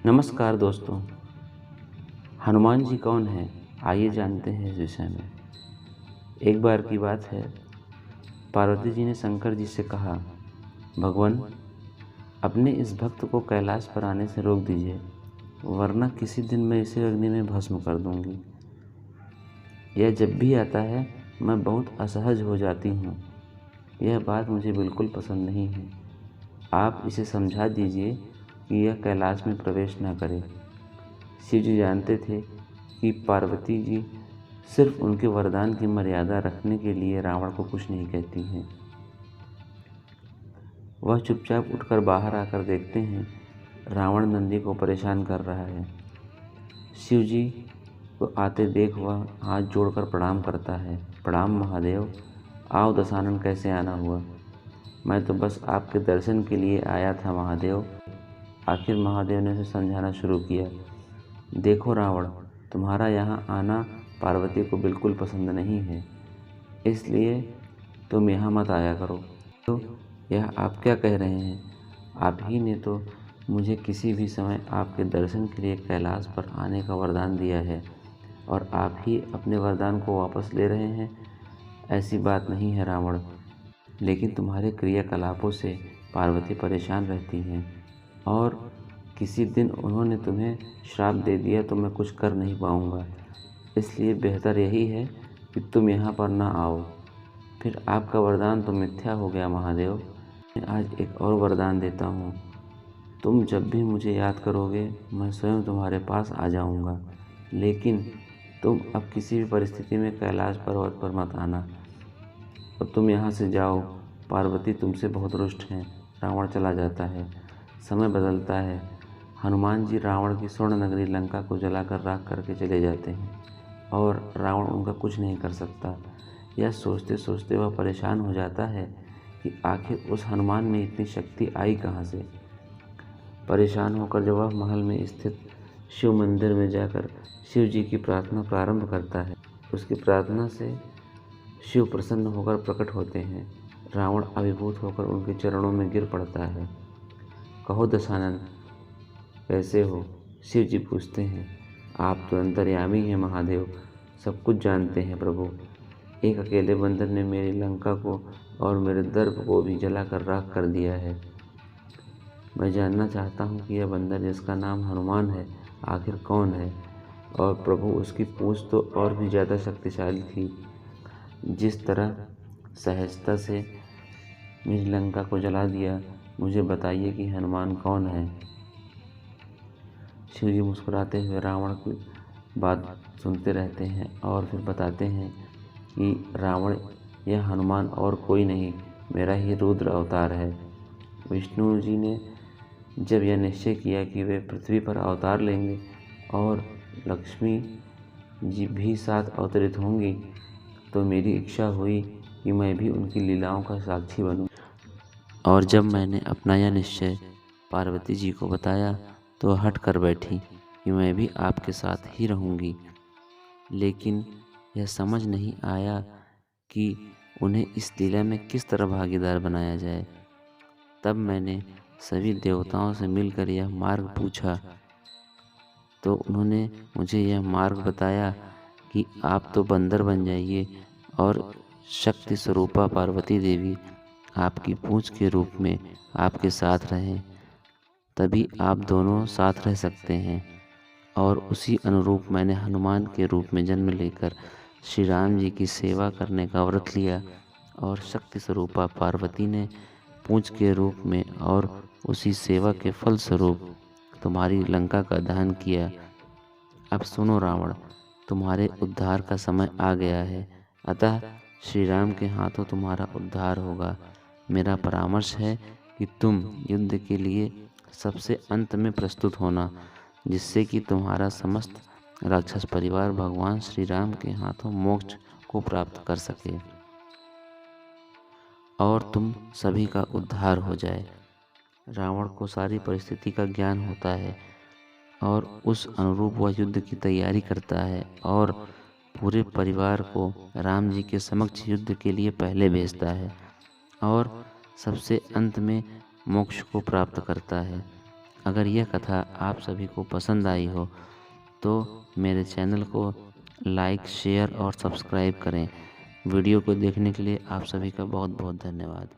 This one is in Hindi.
नमस्कार दोस्तों। हनुमान जी कौन हैं? आइए जानते हैं इस विषय में। एक बार की बात है, पार्वती जी ने शंकर जी से कहा, भगवान, अपने इस भक्त को कैलाश पर आने से रोक दीजिए, वरना किसी दिन मैं इसे अग्नि में भस्म कर दूंगी। यह जब भी आता है मैं बहुत असहज हो जाती हूँ। यह बात मुझे बिल्कुल पसंद नहीं है। आप इसे समझा दीजिए कि यह कैलाश में प्रवेश न करे। शिव जी जानते थे कि पार्वती जी सिर्फ उनके वरदान की मर्यादा रखने के लिए रावण को कुछ नहीं कहती हैं। वह चुपचाप उठकर बाहर आकर देखते हैं, रावण नंदी को परेशान कर रहा है। शिव जी को आते देख वह हाथ जोड़कर प्रणाम करता है। प्रणाम महादेव, आओ दशानन, कैसे आना हुआ? मैं तो बस आपके दर्शन के लिए आया था महादेव। आखिर महादेव ने उसे समझाना शुरू किया, देखो रावण, तुम्हारा यहाँ आना पार्वती को बिल्कुल पसंद नहीं है, इसलिए तुम यहाँ मत आया करो। तो यह आप क्या कह रहे हैं? आप ही ने तो मुझे किसी भी समय आपके दर्शन के लिए कैलाश पर आने का वरदान दिया है और आप ही अपने वरदान को वापस ले रहे हैं। ऐसी बात नहीं है रावण, लेकिन तुम्हारे क्रियाकलापों से पार्वती परेशान रहती हैं और किसी दिन उन्होंने तुम्हें श्राप दे दिया तो मैं कुछ कर नहीं पाऊँगा। इसलिए बेहतर यही है कि तुम यहाँ पर ना आओ। फिर आपका वरदान तो मिथ्या हो गया महादेव। मैं आज एक और वरदान देता हूँ, तुम जब भी मुझे याद करोगे मैं स्वयं तुम्हारे पास आ जाऊँगा, लेकिन तुम अब किसी भी परिस्थिति में कैलाश पर्वत पर मत आना। अब तुम यहाँ से जाओ, पार्वती तुमसे बहुत रुष्ट हैं। रावण चला जाता है। समय बदलता है। हनुमान जी रावण की स्वर्ण नगरी लंका को जलाकर राख करके चले जाते हैं और रावण उनका कुछ नहीं कर सकता। यह सोचते सोचते वह परेशान हो जाता है कि आखिर उस हनुमान में इतनी शक्ति आई कहाँ से। परेशान होकर जब वह महल में स्थित शिव मंदिर में जाकर शिव जी की प्रार्थना प्रारंभ करता है, उसकी प्रार्थना से शिव प्रसन्न होकर प्रकट होते हैं। रावण अभिभूत होकर उनके चरणों में गिर पड़ता है। कहो दशानन, कैसे हो? शिव जी पूछते हैं। आप तो अंतर्यामी हैं महादेव, सब कुछ जानते हैं प्रभु। एक अकेले बंदर ने मेरी लंका को और मेरे दर्प को भी जलाकर राख कर दिया है। मैं जानना चाहता हूँ कि यह बंदर जिसका नाम हनुमान है आखिर कौन है? और प्रभु, उसकी पूंछ तो और भी ज़्यादा शक्तिशाली थी। जिस तरह सहजता से मेरी लंका को जला दिया, मुझे बताइए कि हनुमान कौन है? शिव जी मुस्कुराते हुए रावण की बात सुनते रहते हैं और फिर बताते हैं कि रावण, यह हनुमान और कोई नहीं, मेरा ही रुद्र अवतार है। विष्णु जी ने जब यह निश्चय किया कि वे पृथ्वी पर अवतार लेंगे और लक्ष्मी जी भी साथ अवतरित होंगी, तो मेरी इच्छा हुई कि मैं भी उनकी लीलाओं का साक्षी बनूं। और जब मैंने अपना यह निश्चय पार्वती जी को बताया तो हट कर बैठी कि मैं भी आपके साथ ही रहूंगी। लेकिन यह समझ नहीं आया कि उन्हें इस लीला में किस तरह भागीदार बनाया जाए। तब मैंने सभी देवताओं से मिलकर यह मार्ग पूछा तो उन्होंने मुझे यह मार्ग बताया कि आप तो बंदर बन जाइए और शक्ति स्वरूपा पार्वती देवी आपकी पूंछ के रूप में आपके साथ रहें, तभी आप दोनों साथ रह सकते हैं। और उसी अनुरूप मैंने हनुमान के रूप में जन्म लेकर श्री राम जी की सेवा करने का व्रत लिया और शक्ति स्वरूपा पार्वती ने पूंछ के रूप में और उसी सेवा के फल स्वरूप तुम्हारी लंका का दहन किया। अब सुनो रावण, तुम्हारे उद्धार का समय आ गया है, अतः श्री राम के हाथों तुम्हारा उद्धार होगा। मेरा परामर्श है कि तुम युद्ध के लिए सबसे अंत में प्रस्तुत होना, जिससे कि तुम्हारा समस्त राक्षस परिवार भगवान श्री राम के हाथों मोक्ष को प्राप्त कर सके और तुम सभी का उद्धार हो जाए। रावण को सारी परिस्थिति का ज्ञान होता है और उस अनुरूप वह युद्ध की तैयारी करता है और पूरे परिवार को राम जी के समक्ष युद्ध के लिए पहले भेजता है और सबसे अंत में मोक्ष को प्राप्त करता है। अगर यह कथा आप सभी को पसंद आई हो तो मेरे चैनल को लाइक, शेयर और सब्सक्राइब करें। वीडियो को देखने के लिए आप सभी का बहुत बहुत धन्यवाद।